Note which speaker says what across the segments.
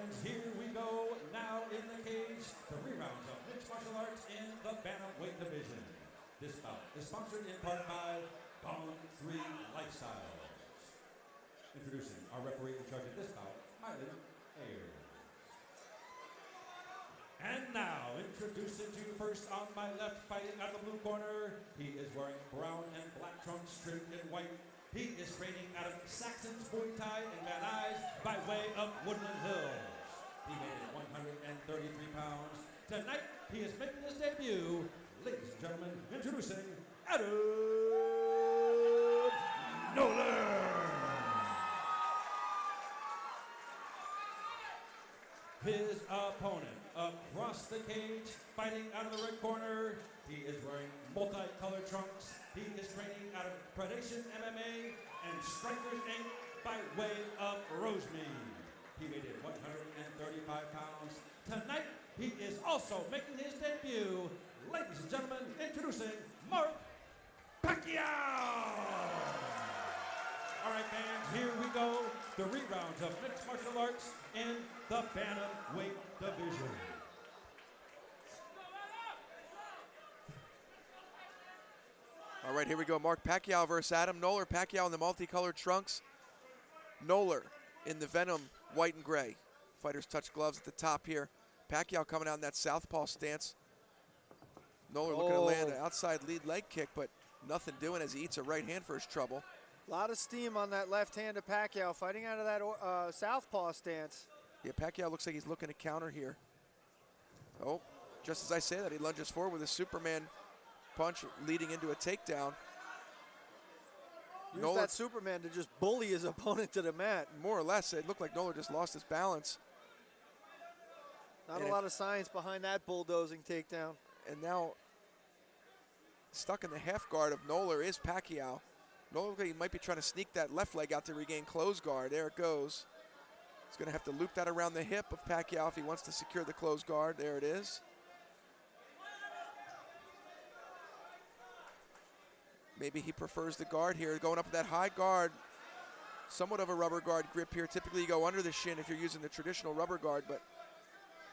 Speaker 1: fans, here we go. Now in the cage, 3 rounds of mixed martial arts in the bantamweight division. This bout is sponsored in part by Gone 3 Lifestyles. Introducing our referee in charge of this bout, Noeller. And now, introducing to you first on my left, fighting out of the blue corner. He is wearing brown and black trunks trimmed in white. He is training out of Saxon's Muay Thai in Van Nuys by way of Woodland Hills. He made it 133 pounds. Tonight, he is making his debut. Ladies and gentlemen, introducing Adam Noeller. His opponent across the cage, fighting out of the red corner. He is wearing multicolored trunks. He is training out of Predation MMA and Strikers Inc. by way of Rosemead. He made it 135 pounds. Tonight, he is also making his debut. Ladies and gentlemen, introducing Mark Pacquiao. All right, fans, here we go. 3 rounds of mixed martial arts in the bantamweight division.
Speaker 2: All right, here we go. Mark Pacquiao versus Adam Noeller. Pacquiao in the multicolored trunks. Noeller in the Venom white and gray. Fighters touch gloves at the top here. Pacquiao coming out in that southpaw stance. Noeller looking to land an outside lead leg kick, but nothing doing as he eats a right hand for his trouble.
Speaker 3: A lot of steam on that left hand of Pacquiao, fighting out of that southpaw stance.
Speaker 2: Yeah, Pacquiao looks like he's looking to counter here. Oh, just as I say that, he lunges forward with a Superman punch leading into a takedown.
Speaker 3: Use that Superman to just bully his opponent to the mat.
Speaker 2: More or less, it looked like Noeller just lost his balance.
Speaker 3: Not a lot of science behind that bulldozing takedown.
Speaker 2: And now, stuck in the half guard of Noeller is Pacquiao. Noeller, he might be trying to sneak that left leg out to regain close guard. There it goes. He's going to have to loop that around the hip of Pacquiao if he wants to secure the close guard. There it is. Maybe he prefers the guard here, going up with that high guard. Somewhat of a rubber guard grip here. Typically you go under the shin if you're using the traditional rubber guard, but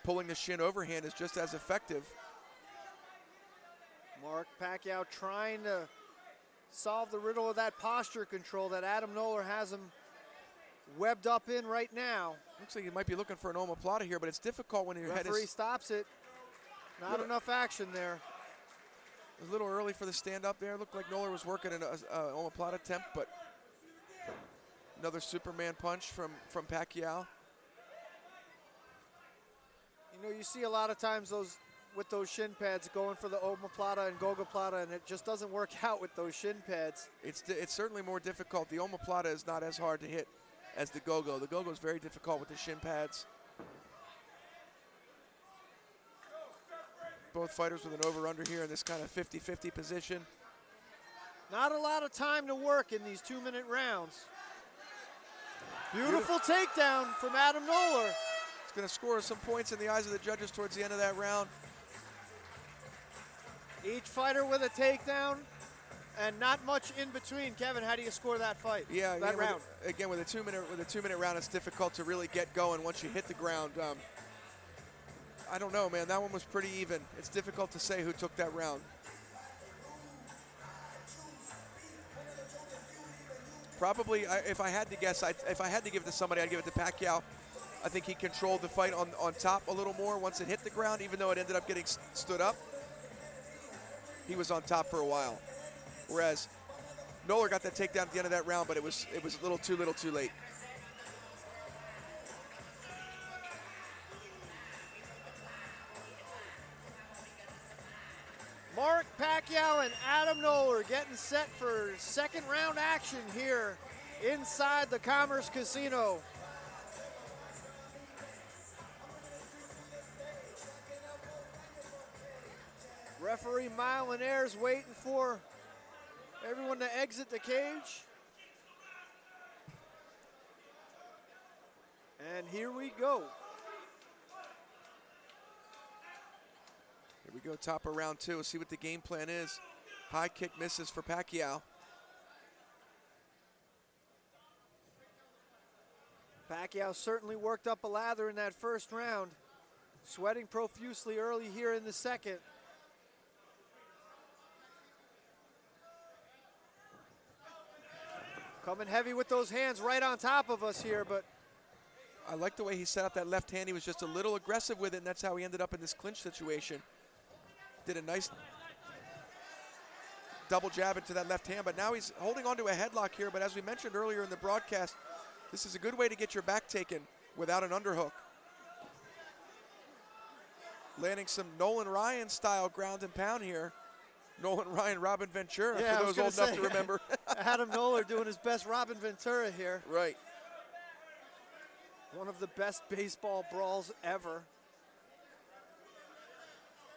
Speaker 2: pulling the shin overhand is just as effective.
Speaker 3: Mark Pacquiao trying to solve the riddle of that posture control that Adam Noeller has him webbed up in right now.
Speaker 2: Looks like he might be looking for an omoplata here, but it's difficult when your head is...
Speaker 3: Referee stops it. Not enough action there.
Speaker 2: It was a little early for the stand-up there. Looked like Noeller was working an omoplata attempt, but another Superman punch from Pacquiao.
Speaker 3: You know, you see a lot of times with those shin pads going for the omoplata and gogoplata, and it just doesn't work out with those shin pads.
Speaker 2: It's certainly more difficult. The omoplata is not as hard to hit as the gogo. The gogo is very difficult with the shin pads. Both fighters with an over-under here in this kind of 50-50 position.
Speaker 3: Not a lot of time to work in these 2-minute rounds. Beautiful takedown from Adam Noeller.
Speaker 2: It's going to score some points in the eyes of the judges towards the end of that round.
Speaker 3: Each fighter with a takedown and not much in between. Kevin, how do you score that fight?
Speaker 2: Yeah,
Speaker 3: that round.
Speaker 2: Again, with a 2-minute round, it's difficult to really get going once you hit the ground. I don't know, man. That one was pretty even. It's difficult to say who took that round. Probably, if I had to guess, if I had to give it to somebody, I'd give it to Pacquiao. I think he controlled the fight on top a little more once it hit the ground, even though it ended up getting stood up. He was on top for a while. Whereas Noeller got that takedown at the end of that round, but it was a little too late.
Speaker 3: Mark Pacquiao and Adam Noeller getting set for second round action here inside the Commerce Casino. Referee Noeller's waiting for everyone to exit the cage. And here we go.
Speaker 2: Here we go, top of round 2. We'll see what the game plan is. High kick misses for Pacquiao.
Speaker 3: Pacquiao certainly worked up a lather in that first round, sweating profusely early here in the second. Coming heavy with those hands right on top of us here, but
Speaker 2: I like the way he set up that left hand. He was just a little aggressive with it, and that's how he ended up in this clinch situation. Did a nice double jab into that left hand, but now he's holding on to a headlock here. But as we mentioned earlier in the broadcast, this is a good way to get your back taken without an underhook. Landing some Nolan Ryan style ground and pound here. Nolan Ryan, Robin Ventura,
Speaker 3: yeah,
Speaker 2: for those old enough to remember.
Speaker 3: Adam Noeller doing his best Robin Ventura here.
Speaker 2: Right.
Speaker 3: One of the best baseball brawls ever.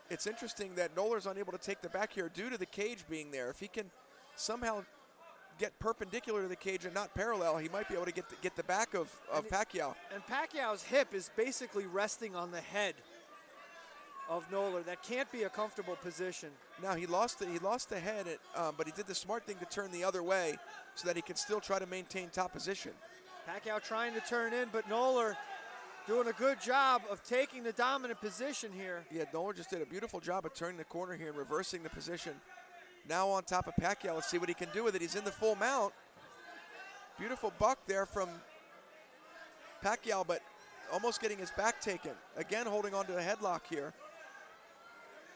Speaker 2: It's interesting that Noeller's unable to take the back here due to the cage being there. If he can somehow get perpendicular to the cage and not parallel, he might be able to get the back of Pacquiao.
Speaker 3: And Pacquiao's hip is basically resting on the head of Noeller. That can't be a comfortable position.
Speaker 2: Now he lost the head, but he did the smart thing to turn the other way so that he can still try to maintain top position.
Speaker 3: Pacquiao trying to turn in, but Noeller doing a good job of taking the dominant position here.
Speaker 2: Yeah, Noeller just did a beautiful job of turning the corner here and reversing the position. Now on top of Pacquiao, let's see what he can do with it. He's in the full mount. Beautiful buck there from Pacquiao, but almost getting his back taken. Again, holding on to a headlock here.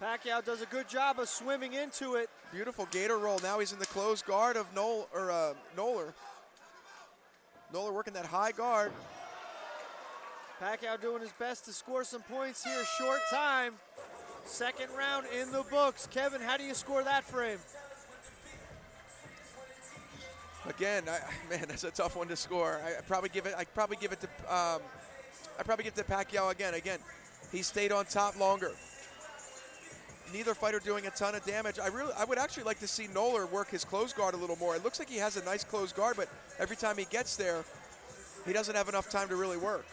Speaker 3: Pacquiao does a good job of swimming into it.
Speaker 2: Beautiful gator roll. Now he's in the closed guard of Noeller. Noeller working that high guard.
Speaker 3: Pacquiao doing his best to score some points here. Short time. Second round in the books. Kevin, how do you score that frame?
Speaker 2: Again, man, that's a tough one to score. I'd probably give it to Pacquiao again. Again, he stayed on top longer. Neither fighter doing a ton of damage. I would actually like to see Noeller work his closed guard a little more. It looks like he has a nice closed guard, but every time he gets there, he doesn't have enough time to really work.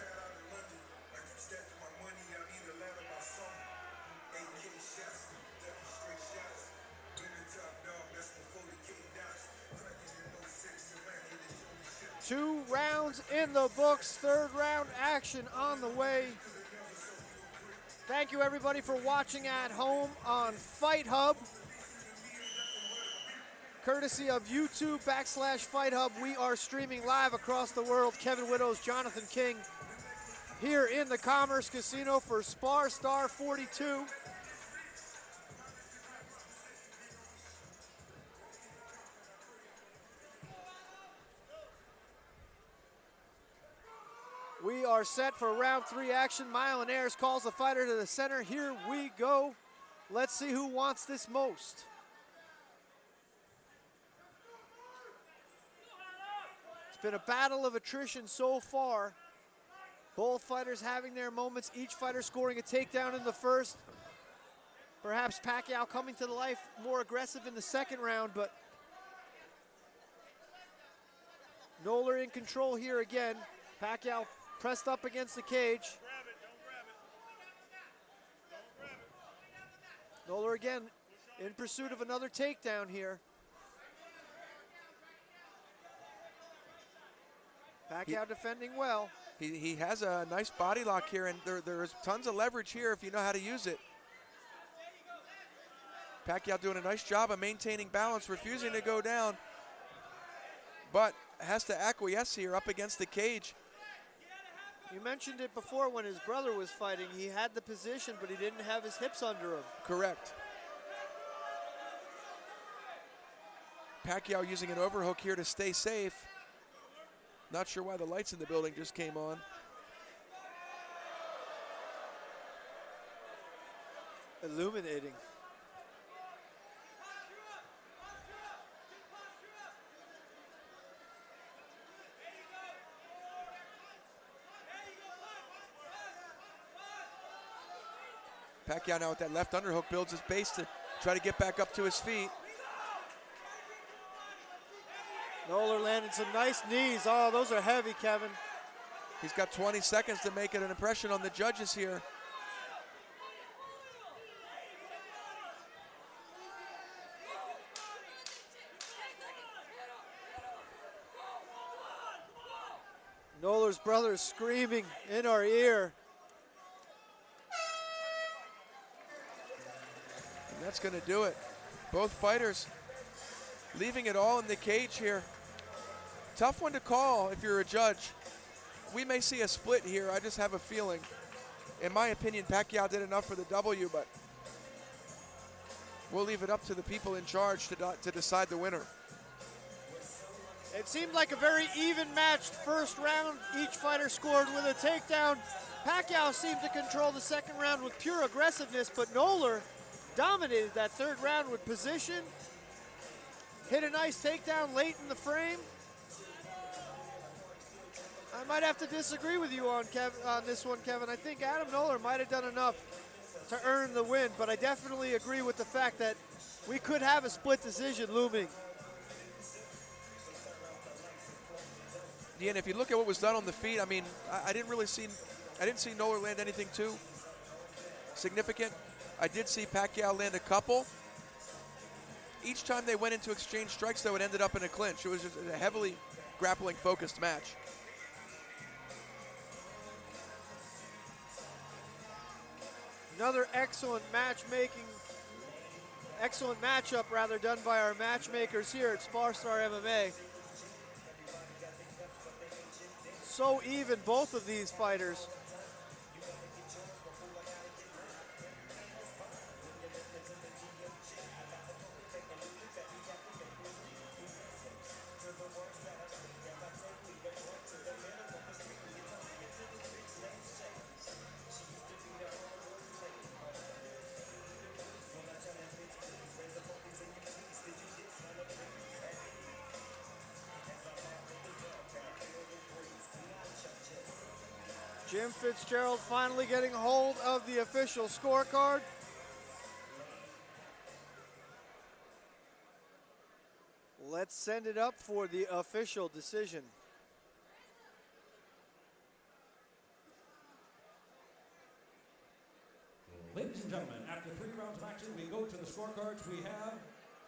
Speaker 3: Two rounds in the books, third round action on the way. Thank you everybody for watching at home on Fight Hub. Courtesy of YouTube /Fight Hub, we are streaming live across the world. Kevin Widows, Jonathan King here in the Commerce Casino for SparStar 42. We are set for round 3 action. Millionaires calls the fighter to the center. Here we go. Let's see who wants this most. It's been a battle of attrition so far. Both fighters having their moments. Each fighter scoring a takedown in the first. Perhaps Pacquiao coming to the life more aggressive in the second round, but Noeller in control here again. Pacquiao pressed up against the cage. Noeller again in pursuit of another takedown here. Pacquiao defending well.
Speaker 2: He has a nice body lock here, and there's tons of leverage here if you know how to use it. Pacquiao doing a nice job of maintaining balance, refusing to go down, but has to acquiesce here up against the cage.
Speaker 3: You mentioned it before when his brother was fighting. He had the position, but he didn't have his hips under him.
Speaker 2: Correct. Pacquiao using an overhook here to stay safe. Not sure why the lights in the building just came on.
Speaker 3: Illuminating.
Speaker 2: Pacquiao now with that left underhook builds his base to try to get back up to his feet.
Speaker 3: Noeller landing some nice knees. Oh, those are heavy, Kevin.
Speaker 2: He's got 20 seconds to make an impression on the judges here. Noeller's
Speaker 3: Noller's brothers screaming in our ear.
Speaker 2: And that's going to do it. Both fighters leaving it all in the cage here. Tough one to call if you're a judge. We may see a split here. I just have a feeling. In my opinion, Pacquiao did enough for the W, but we'll leave it up to the people in charge to decide the winner.
Speaker 3: It seemed like a very even matched first round. Each fighter scored with a takedown. Pacquiao seemed to control the second round with pure aggressiveness, but Noeller dominated that third round with position. Hit a nice takedown late in the frame. I might have to disagree with you on this one, Kevin. I think Adam Noeller might have done enough to earn the win, but I definitely agree with the fact that we could have a split decision looming.
Speaker 2: Yeah, and if you look at what was done on the feet, I mean, I didn't see Noeller land anything too significant. I did see Pacquiao land a couple. Each time they went into exchange strikes, though, it ended up in a clinch. It was just a heavily grappling-focused match.
Speaker 3: Another excellent matchup rather done by our matchmakers here at SparStar MMA. So even, both of these fighters. Jim Fitzgerald finally getting hold of the official scorecard. Let's send it up for the official decision.
Speaker 1: Ladies and gentlemen, after 3 rounds of action, we go to the scorecards. We have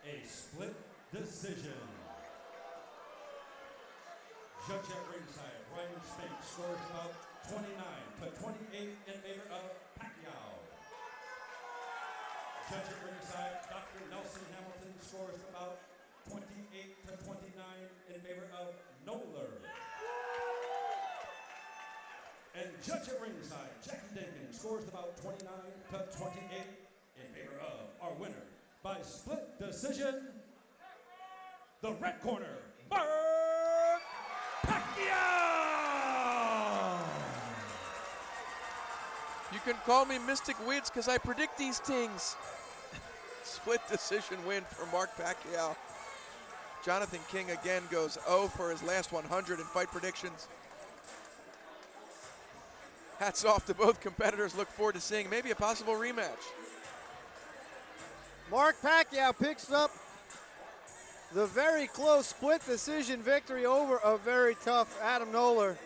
Speaker 1: a split decision. Judge at ringside, Ryan Spink scores about 29-28 in favor of Pacquiao. Judge at ringside, Dr. Nelson Hamilton scores about 28-29 in favor of Noeller. And judge at ringside, Jackie Dakin scores about 29-28 in favor of our winner by split decision, the red corner, Mark Pacquiao!
Speaker 2: You can call me Mystic Wids because I predict these things. Split decision win for Mark Pacquiao. Jonathan King again goes 0 for his last 100 in fight predictions. Hats off to both competitors. Look forward to seeing maybe a possible rematch.
Speaker 3: Mark Pacquiao picks up the very close split decision victory over a very tough Adam Noeller.